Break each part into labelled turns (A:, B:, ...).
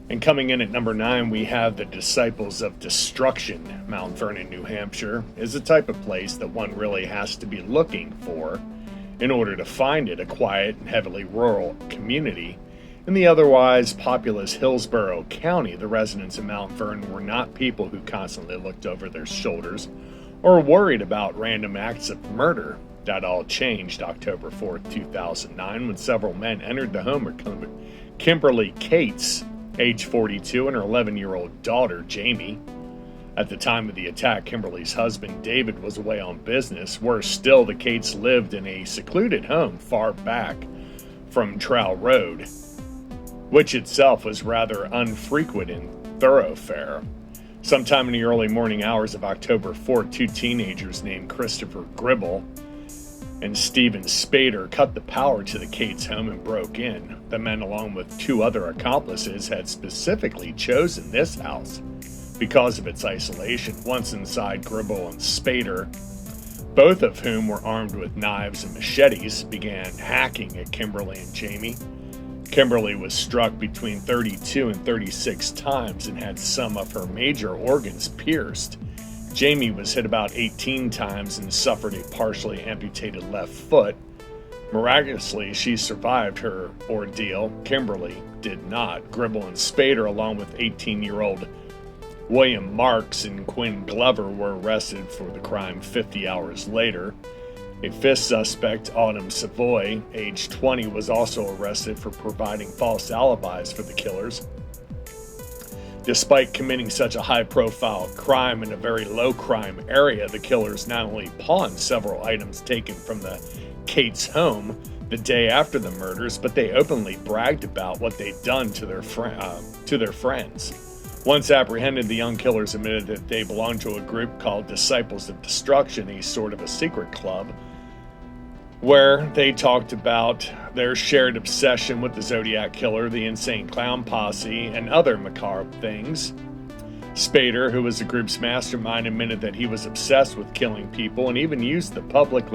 A: And coming in at number 9, we have the Disciples of Destruction. Mount Vernon, New Hampshire is a type of place that one really has to be looking for in order to find it, a quiet and heavily rural community. In the otherwise populous Hillsborough County, the residents of Mount Vernon were not people who constantly looked over their shoulders or worried about random acts of murder. That all changed October 4th, 2009, when several men entered the home of Kimberly Cates, age 42, and her 11-year-old daughter, Jamie. At the time of the attack, Kimberly's husband, David, was away on business. Worse still, the Cates lived in a secluded home far back from Trowel Road, which itself was rather unfrequented thoroughfare. Sometime in the early morning hours of October 4th, two teenagers named Christopher Gribble and Stephen Spader cut the power to the Cates home and broke in. The men, along with two other accomplices, had specifically chosen this house because of its isolation. Once inside, Gribble and Spader, both of whom were armed with knives and machetes, began hacking at Kimberly and Jamie. Kimberly was struck between 32 and 36 times and had some of her major organs pierced. Jamie was hit about 18 times and suffered a partially amputated left foot. Miraculously, she survived her ordeal. Kimberly did not. Gribble and Spader, along with 18-year-old William Marks and Quinn Glover, were arrested for the crime 50 hours later. A fifth suspect, Autumn Savoy, age 20, was also arrested for providing false alibis for the killers. Despite committing such a high-profile crime in a very low-crime area, the killers not only pawned several items taken from the Cates home the day after the murders, but they openly bragged about what they'd done to their friends. Once apprehended, the young killers admitted that they belonged to a group called Disciples of Destruction, a sort of a secret club, where they talked about their shared obsession with the Zodiac Killer, the Insane Clown Posse, and other macabre things. Spader, who was the group's mastermind, admitted that he was obsessed with killing people and even used the public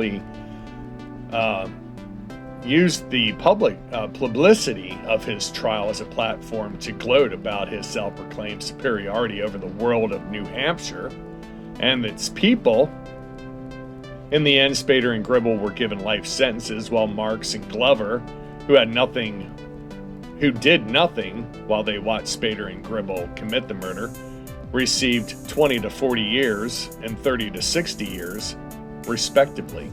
A: publicity of his trial as a platform to gloat about his self-proclaimed superiority over the world of New Hampshire and its people. In the end, Spader and Gribble were given life sentences, while Marks and Glover, who did nothing while they watched Spader and Gribble commit the murder, received 20 to 40 years and 30 to 60 years, respectively.